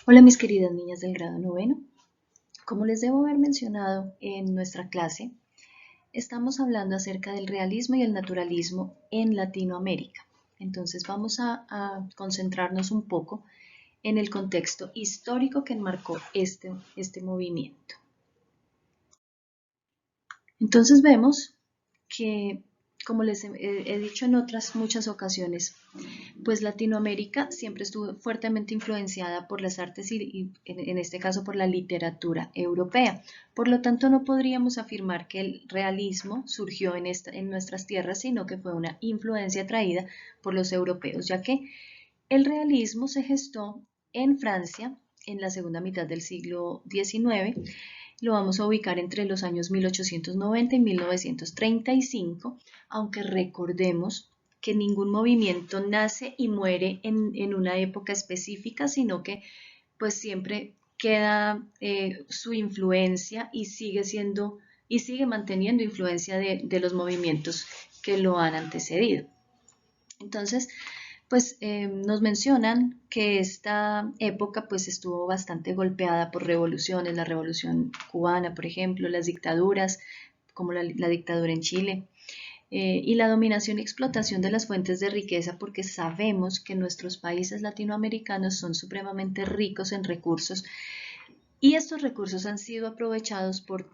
Hola mis queridas niñas del grado noveno. Como les debo haber mencionado en nuestra clase, estamos hablando acerca del realismo y el naturalismo en Latinoamérica. Entonces vamos a concentrarnos un poco en el contexto histórico que enmarcó este movimiento. Entonces vemos que, como les he dicho en otras muchas ocasiones, pues Latinoamérica siempre estuvo fuertemente influenciada por las artes y en este caso por la literatura europea. Por lo tanto, no podríamos afirmar que el realismo surgió en nuestras tierras, sino que fue una influencia traída por los europeos, ya que el realismo se gestó en Francia en la segunda mitad del siglo XIX. Lo vamos a ubicar entre los años 1890 y 1935, aunque recordemos que ningún movimiento nace y muere en una época específica, sino que pues siempre queda su influencia y sigue siendo y sigue manteniendo influencia de los movimientos que lo han antecedido. Entonces, pues nos mencionan que esta época pues estuvo bastante golpeada por revoluciones, la revolución cubana, por ejemplo, las dictaduras, como la dictadura en Chile, y la dominación y explotación de las fuentes de riqueza, porque sabemos que nuestros países latinoamericanos son supremamente ricos en recursos y estos recursos han sido aprovechados por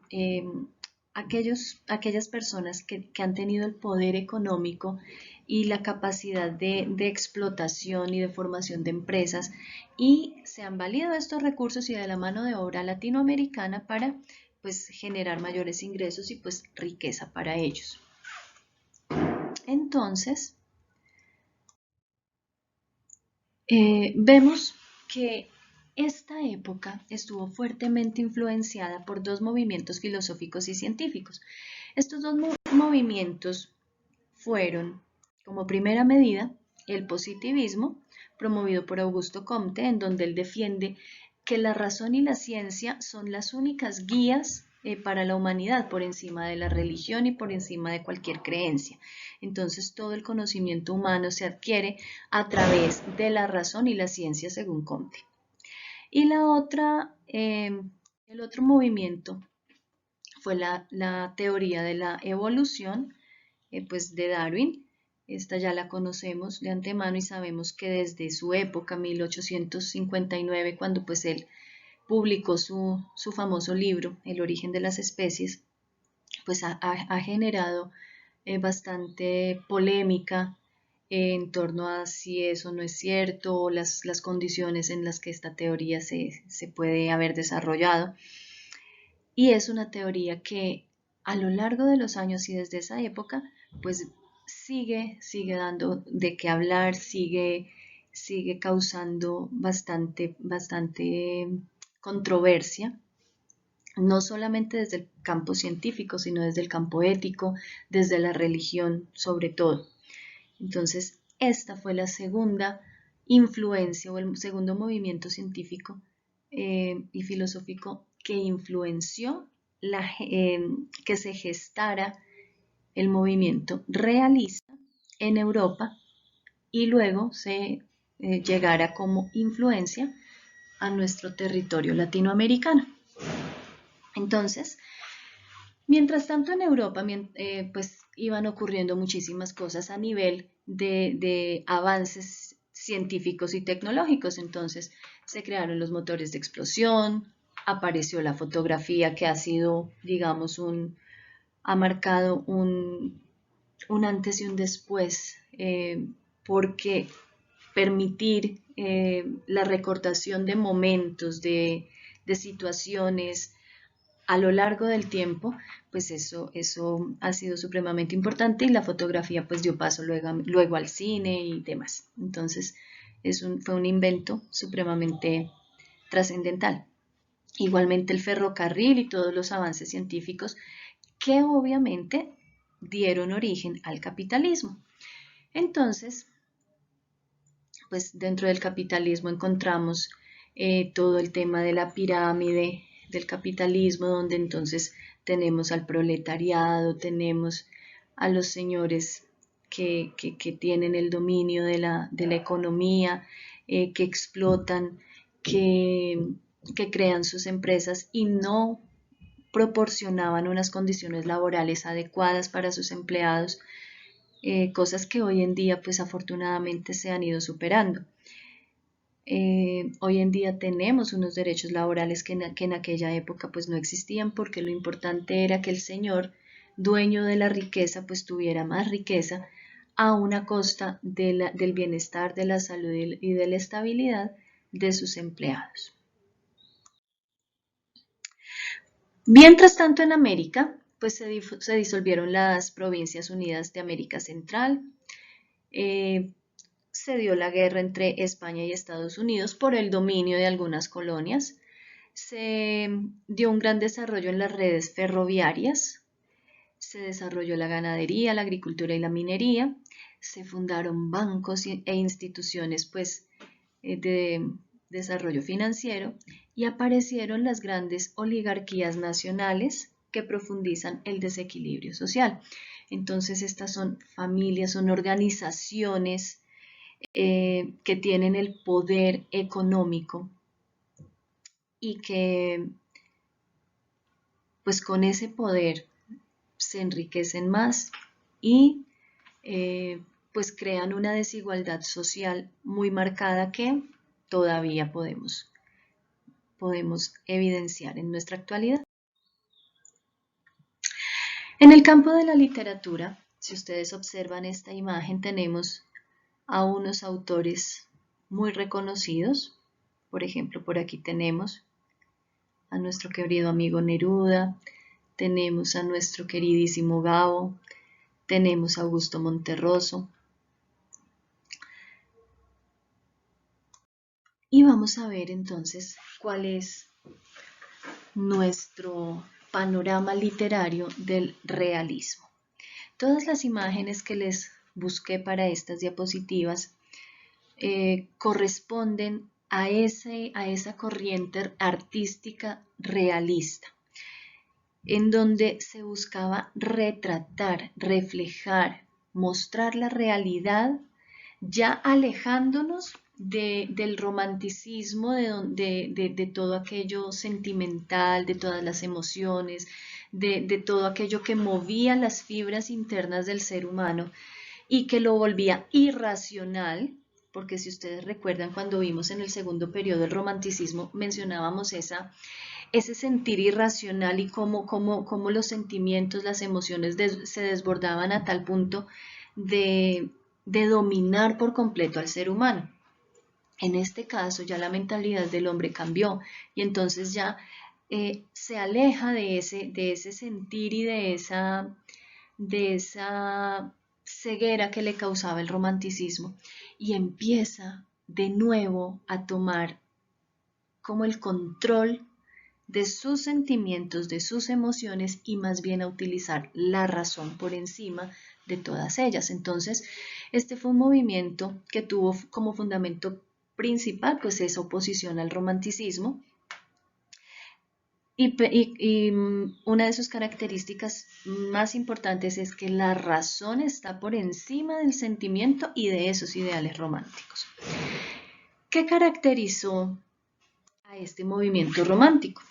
aquellas personas que han tenido el poder económico y la capacidad de explotación y de formación de empresas y se han valido de estos recursos y de la mano de obra latinoamericana para pues generar mayores ingresos y pues riqueza para ellos. Entonces, vemos que esta época estuvo fuertemente influenciada por dos movimientos filosóficos y científicos. Estos dos movimientos fueron, como primera medida, el positivismo, promovido por Augusto Comte, en donde él defiende que la razón y la ciencia son las únicas guías para la humanidad por encima de la religión y por encima de cualquier creencia. Entonces todo el conocimiento humano se adquiere a través de la razón y la ciencia según Comte. Y el otro movimiento fue la teoría de la evolución, pues de Darwin. Esta ya la conocemos de antemano y sabemos que desde su época, 1859, cuando pues él publicó su famoso libro, El origen de las especies, pues ha generado bastante polémica en torno a si eso no es cierto o las condiciones en las que esta teoría se puede haber desarrollado. Y es una teoría que a lo largo de los años y desde esa época, pues sigue dando de qué hablar, sigue causando bastante controversia, no solamente desde el campo científico, sino desde el campo ético, desde la religión sobre todo. Entonces, esta fue la segunda influencia o el segundo movimiento científico y filosófico que influenció que se gestara el movimiento realista en Europa y luego se llegara como influencia a nuestro territorio latinoamericano. Entonces, mientras tanto en Europa, pues iban ocurriendo muchísimas cosas a nivel de avances científicos y tecnológicos. Entonces se crearon los motores de explosión, apareció la fotografía que ha sido, digamos, ha marcado un antes y un después, porque permitir la recortación de momentos, de situaciones, a lo largo del tiempo, pues eso ha sido supremamente importante y la fotografía pues dio paso luego al cine y demás. Entonces fue un invento supremamente trascendental. Igualmente el ferrocarril y todos los avances científicos que obviamente dieron origen al capitalismo. Entonces, pues dentro del capitalismo encontramos todo el tema de la pirámide del capitalismo, donde entonces tenemos al proletariado, tenemos a los señores que tienen el dominio de la economía, que explotan que, que crean sus empresas y no proporcionaban unas condiciones laborales adecuadas para sus empleados, cosas que hoy en día pues afortunadamente se han ido superando. Hoy en día tenemos unos derechos laborales que en aquella época pues no existían, porque lo importante era que el señor dueño de la riqueza pues tuviera más riqueza a una costa del bienestar, de la salud y de la estabilidad de sus empleados. Mientras tanto, en América, pues se disolvieron las Provincias Unidas de América Central, se dio la guerra entre España y Estados Unidos por el dominio de algunas colonias, se dio un gran desarrollo en las redes ferroviarias, se desarrolló la ganadería, la agricultura y la minería, se fundaron bancos e instituciones pues, de desarrollo financiero y aparecieron las grandes oligarquías nacionales que profundizan el desequilibrio social. Entonces estas son familias, son organizaciones que tienen el poder económico y que pues con ese poder se enriquecen más y pues crean una desigualdad social muy marcada que todavía podemos evidenciar en nuestra actualidad. En el campo de la literatura, si ustedes observan esta imagen, tenemos a unos autores muy reconocidos. Por ejemplo, por aquí tenemos a nuestro querido amigo Neruda, tenemos a nuestro queridísimo Gabo, tenemos a Augusto Monterroso. Y vamos a ver entonces cuál es nuestro panorama literario del realismo. Todas las imágenes que les busqué para estas diapositivas corresponden a esa corriente artística realista, en donde se buscaba retratar, reflejar, mostrar la realidad, ya alejándonos del romanticismo, de todo aquello sentimental, de todas las emociones, de todo aquello que movía las fibras internas del ser humano y que lo volvía irracional, porque si ustedes recuerdan cuando vimos en el segundo periodo el romanticismo, mencionábamos ese sentir irracional y cómo los sentimientos, las emociones se desbordaban a tal punto de dominar por completo al ser humano. En este caso ya la mentalidad del hombre cambió y entonces ya se aleja de ese sentir y de esa ceguera que le causaba el romanticismo y empieza de nuevo a tomar como el control de sus sentimientos, de sus emociones y más bien a utilizar la razón por encima de todas ellas. Entonces, este fue un movimiento que tuvo como fundamento principal pues esa oposición al romanticismo y una de sus características más importantes es que la razón está por encima del sentimiento y de esos ideales románticos. ¿Qué caracterizó a este movimiento romántico?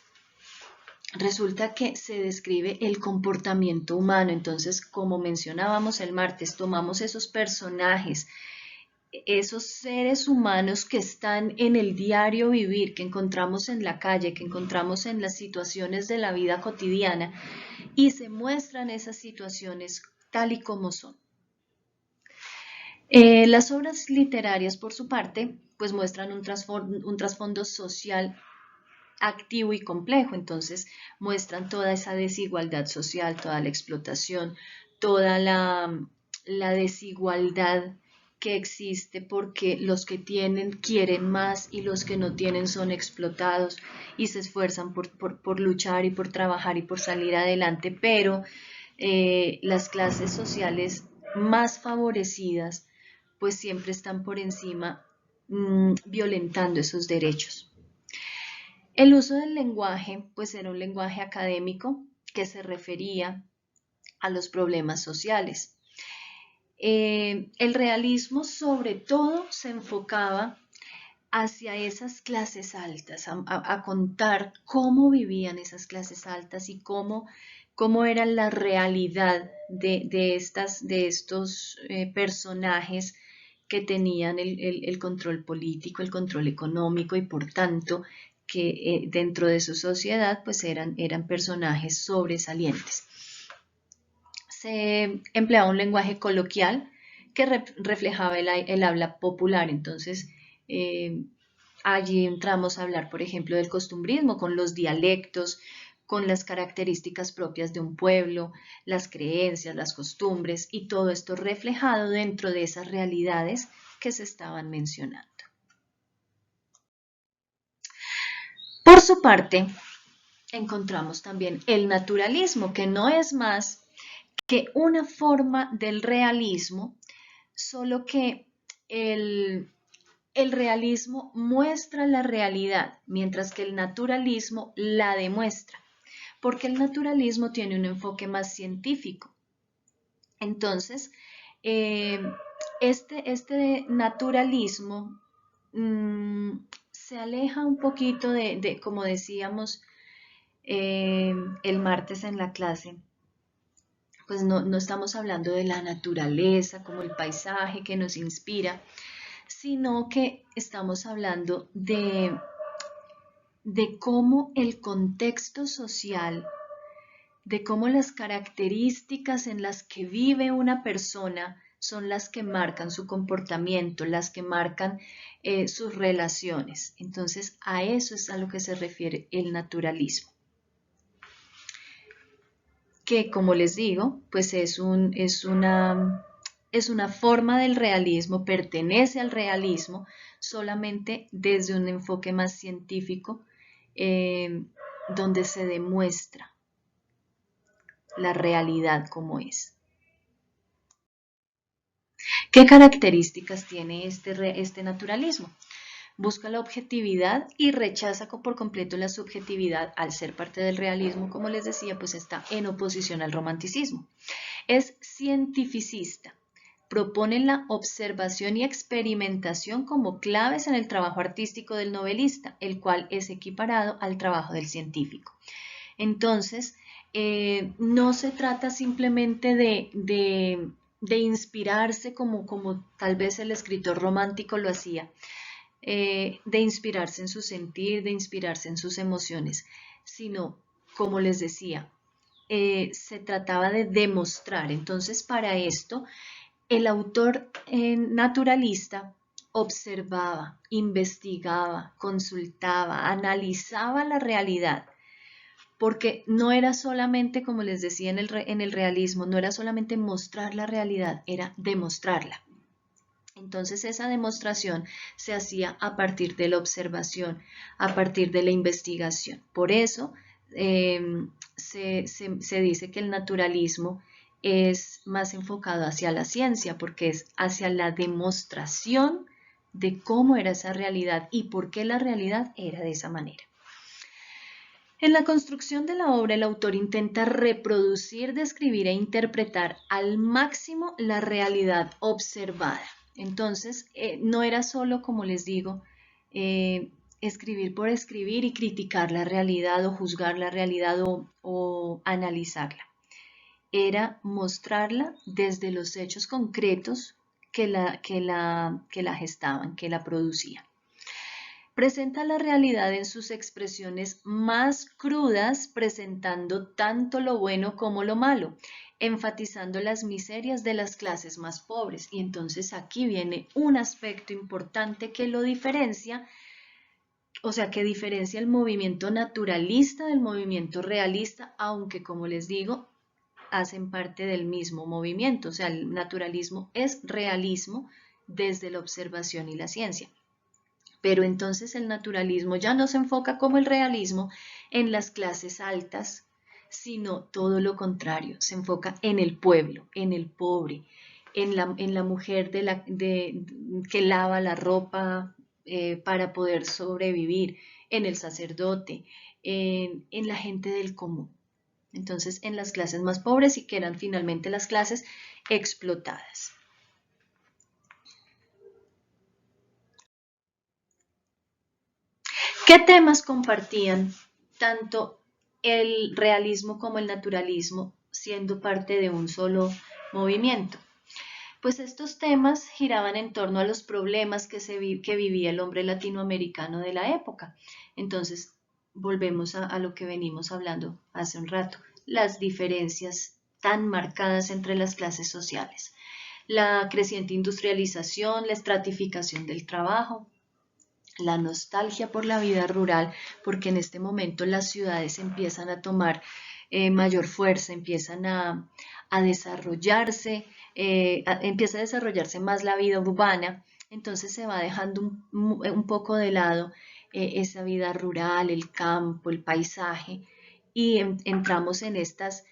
Resulta que se describe el comportamiento humano. Entonces, como mencionábamos el martes, tomamos esos personajes, esos seres humanos que están en el diario vivir, que encontramos en la calle, que encontramos en las situaciones de la vida cotidiana, y se muestran esas situaciones tal y como son. Las obras literarias, por su parte, pues muestran un trasfondo social activo y complejo, entonces muestran toda esa desigualdad social, toda la explotación, toda la desigualdad que existe porque los que tienen quieren más y los que no tienen son explotados y se esfuerzan por luchar y por trabajar y por salir adelante, pero las clases sociales más favorecidas pues siempre están por encima violentando esos derechos. El uso del lenguaje, pues era un lenguaje académico que se refería a los problemas sociales. El realismo sobre todo se enfocaba hacia esas clases altas, a contar cómo vivían esas clases altas y cómo era la realidad de estos personajes que tenían el control político, el control económico y por tanto que dentro de su sociedad pues eran personajes sobresalientes. Se empleaba un lenguaje coloquial que reflejaba el habla popular, entonces allí entramos a hablar, por ejemplo, del costumbrismo, con los dialectos, con las características propias de un pueblo, las creencias, las costumbres y todo esto reflejado dentro de esas realidades que se estaban mencionando. Por su parte, encontramos también el naturalismo, que no es más que una forma del realismo, solo que el realismo muestra la realidad, mientras que el naturalismo la demuestra, porque el naturalismo tiene un enfoque más científico. Entonces, este naturalismo se aleja un poquito como decíamos el martes en la clase, pues no estamos hablando de la naturaleza como el paisaje que nos inspira, sino que estamos hablando de cómo el contexto social, de cómo las características en las que vive una persona son las que marcan su comportamiento, las que marcan sus relaciones. Entonces, a eso es a lo que se refiere el naturalismo. Que, como les digo, pues es una forma del realismo, pertenece al realismo, solamente desde un enfoque más científico, donde se demuestra la realidad como es. ¿Qué características tiene este naturalismo? Busca la objetividad y rechaza por completo la subjetividad. Al ser parte del realismo, como les decía, pues está en oposición al romanticismo. Es cientificista. Propone la observación y experimentación como claves en el trabajo artístico del novelista, el cual es equiparado al trabajo del científico. Entonces, no se trata simplemente de inspirarse como tal vez el escritor romántico lo hacía, de inspirarse en su sentir, de inspirarse en sus emociones, sino, como les decía, se trataba de demostrar. Entonces, para esto, el autor naturalista observaba, investigaba, consultaba, analizaba la realidad, porque no era solamente, como les decía en el realismo, no era solamente mostrar la realidad, era demostrarla. Entonces esa demostración se hacía a partir de la observación, a partir de la investigación. Por eso se dice que el naturalismo es más enfocado hacia la ciencia, porque es hacia la demostración de cómo era esa realidad y por qué la realidad era de esa manera. En la construcción de la obra, el autor intenta reproducir, describir e interpretar al máximo la realidad observada. Entonces, no era solo, como les digo, escribir por escribir y criticar la realidad o juzgar la realidad o analizarla. Era mostrarla desde los hechos concretos que la gestaban, que la producían. Presenta la realidad en sus expresiones más crudas, presentando tanto lo bueno como lo malo, enfatizando las miserias de las clases más pobres. Y entonces aquí viene un aspecto importante que lo diferencia, o sea, que diferencia el movimiento naturalista del movimiento realista, aunque, como les digo, hacen parte del mismo movimiento. O sea, el naturalismo es realismo desde la observación y la ciencia. Pero entonces el naturalismo ya no se enfoca como el realismo en las clases altas, sino todo lo contrario, se enfoca en el pueblo, en el pobre, en la mujer que lava la ropa para poder sobrevivir, en el sacerdote, en la gente del común. Entonces, en las clases más pobres y que eran finalmente las clases explotadas. ¿Qué temas compartían tanto el realismo como el naturalismo siendo parte de un solo movimiento? Pues estos temas giraban en torno a los problemas que vivía el hombre latinoamericano de la época. Entonces, volvemos a lo que venimos hablando hace un rato, las diferencias tan marcadas entre las clases sociales, la creciente industrialización, la estratificación del trabajo, la nostalgia por la vida rural, porque en este momento las ciudades empiezan a tomar mayor fuerza, empiezan a desarrollarse, empieza a desarrollarse más la vida urbana, entonces se va dejando un poco de lado esa vida rural, el campo, el paisaje, y entramos en estas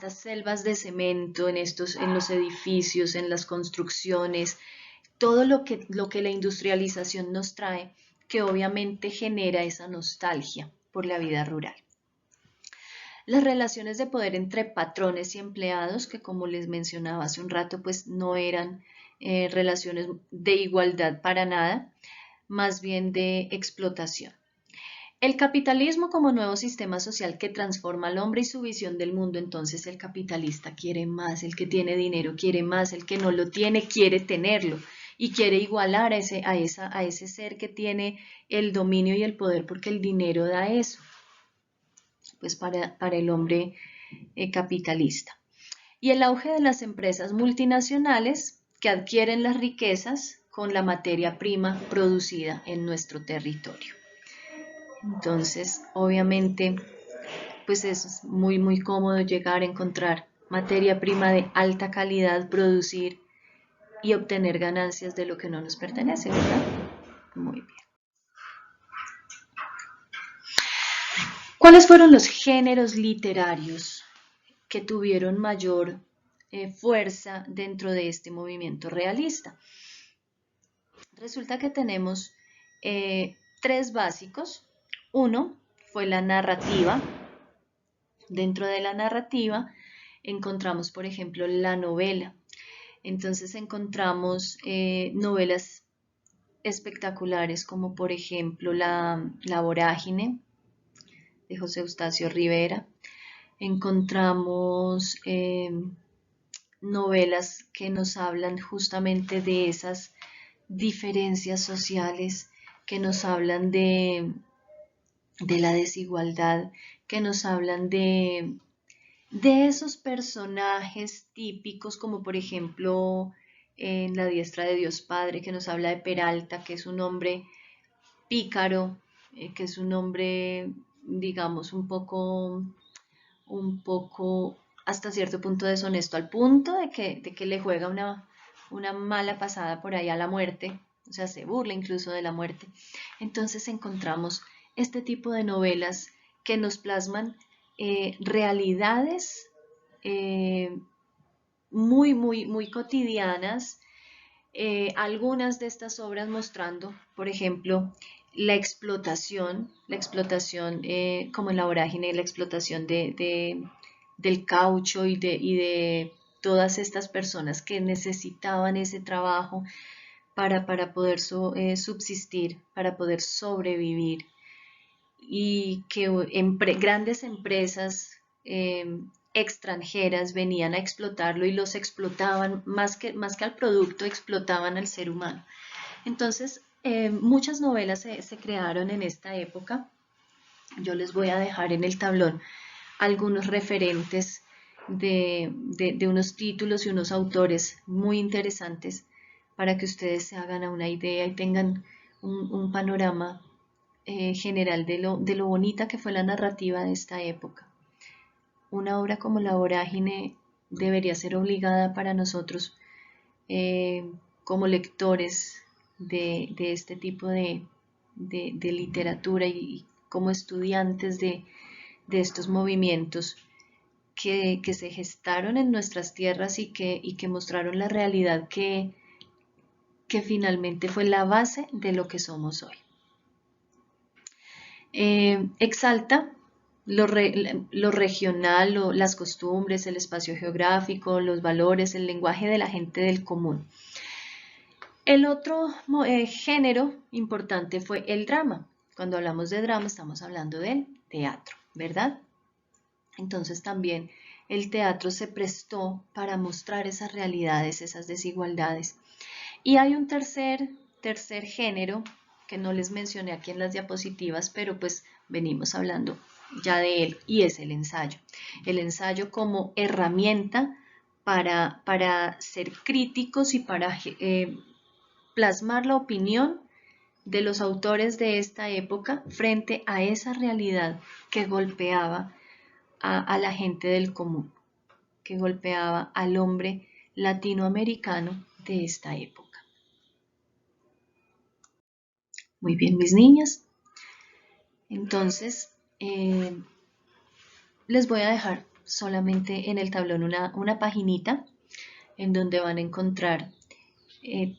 selvas de cemento, en los edificios, en las construcciones, todo lo que la industrialización nos trae, que obviamente genera esa nostalgia por la vida rural. Las relaciones de poder entre patrones y empleados, que como les mencionaba hace un rato, pues no eran relaciones de igualdad para nada, más bien de explotación. El capitalismo como nuevo sistema social que transforma al hombre y su visión del mundo, entonces el capitalista quiere más, el que tiene dinero quiere más, el que no lo tiene quiere tenerlo y quiere igualar a ese ser que tiene el dominio y el poder porque el dinero da eso, pues para el hombre capitalista. Y el auge de las empresas multinacionales que adquieren las riquezas con la materia prima producida en nuestro territorio. Entonces, obviamente, pues es muy cómodo llegar a encontrar materia prima de alta calidad, producir y obtener ganancias de lo que no nos pertenece, ¿verdad? Muy bien. ¿Cuáles fueron los géneros literarios que tuvieron mayor fuerza dentro de este movimiento realista? Resulta que tenemos tres básicos. Uno fue la narrativa. Dentro de la narrativa encontramos, por ejemplo, la novela. Entonces encontramos novelas espectaculares como, por ejemplo, La Vorágine, de José Eustacio Rivera. Encontramos novelas que nos hablan justamente de esas diferencias sociales, que nos hablan de la desigualdad, que nos hablan de esos personajes típicos, como por ejemplo en La Diestra de Dios Padre, que nos habla de Peralta, que es un hombre pícaro, que es un hombre, digamos, un poco hasta cierto punto deshonesto, al punto de que le juega una mala pasada por ahí a la muerte, o sea, se burla incluso de la muerte. Entonces encontramos este tipo de novelas que nos plasman realidades muy cotidianas, algunas de estas obras mostrando, por ejemplo, la explotación como en La Vorágine, la explotación del caucho y de todas estas personas que necesitaban ese trabajo para poder subsistir, para poder sobrevivir, y que grandes empresas extranjeras venían a explotarlo y los explotaban más que al producto, explotaban al ser humano. Entonces, muchas novelas se crearon en esta época. Yo les voy a dejar en el tablón algunos referentes de unos títulos y unos autores muy interesantes para que ustedes se hagan una idea y tengan un panorama general de lo bonita que fue la narrativa de esta época. Una obra como La Vorágine debería ser obligada para nosotros como lectores de este tipo de literatura y como estudiantes de estos movimientos que se gestaron en nuestras tierras y que mostraron la realidad que finalmente fue la base de lo que somos hoy. Exalta lo regional, las costumbres, el espacio geográfico, los valores, el lenguaje de la gente del común. El otro género importante fue el drama. Cuando hablamos de drama estamos hablando del teatro, ¿verdad? Entonces también el teatro se prestó para mostrar esas realidades, esas desigualdades. Y hay un tercer género que no les mencioné aquí en las diapositivas, pero pues venimos hablando ya de él, y es el ensayo. El ensayo como herramienta para ser críticos y para plasmar la opinión de los autores de esta época frente a esa realidad que golpeaba a la gente del común, que golpeaba al hombre latinoamericano de esta época. Muy bien, mis niñas. Entonces, les voy a dejar solamente en el tablón una paginita en donde van a encontrar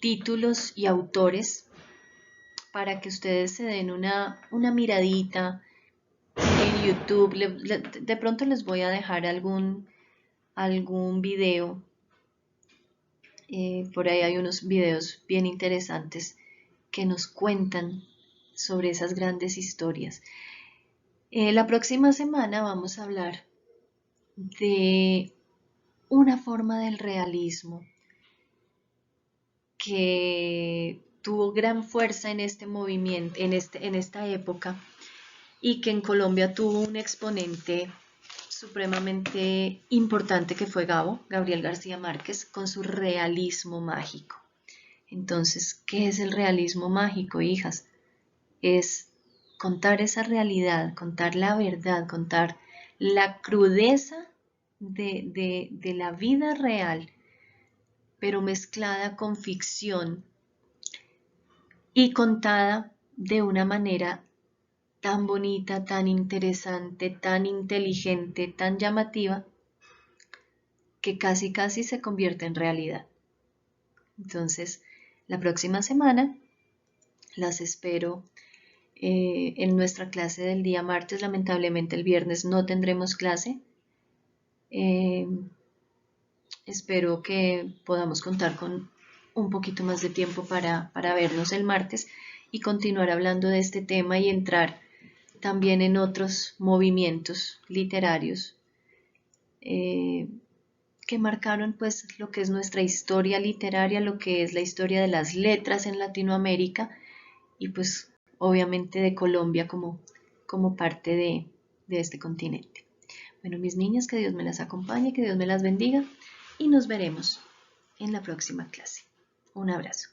títulos y autores para que ustedes se den una miradita en YouTube. De pronto les voy a dejar algún video. Por ahí hay unos videos bien interesantes que nos cuentan sobre esas grandes historias. La próxima semana vamos a hablar de una forma del realismo que tuvo gran fuerza en este movimiento, en esta época, y que en Colombia tuvo un exponente supremamente importante que fue Gabriel García Márquez, con su realismo mágico. Entonces, ¿qué es el realismo mágico, hijas? Es contar esa realidad, contar la verdad, contar la crudeza de la vida real, pero mezclada con ficción y contada de una manera tan bonita, tan interesante, tan inteligente, tan llamativa, que casi se convierte en realidad. Entonces, la próxima semana las espero en nuestra clase del día martes. Lamentablemente el viernes no tendremos clase. Espero que podamos contar con un poquito más de tiempo para vernos el martes y continuar hablando de este tema y entrar también en otros movimientos literarios que marcaron pues lo que es nuestra historia literaria, lo que es la historia de las letras en Latinoamérica y pues obviamente de Colombia como parte de este continente. Bueno, mis niñas, que Dios me las acompañe, que Dios me las bendiga y nos veremos en la próxima clase. Un abrazo.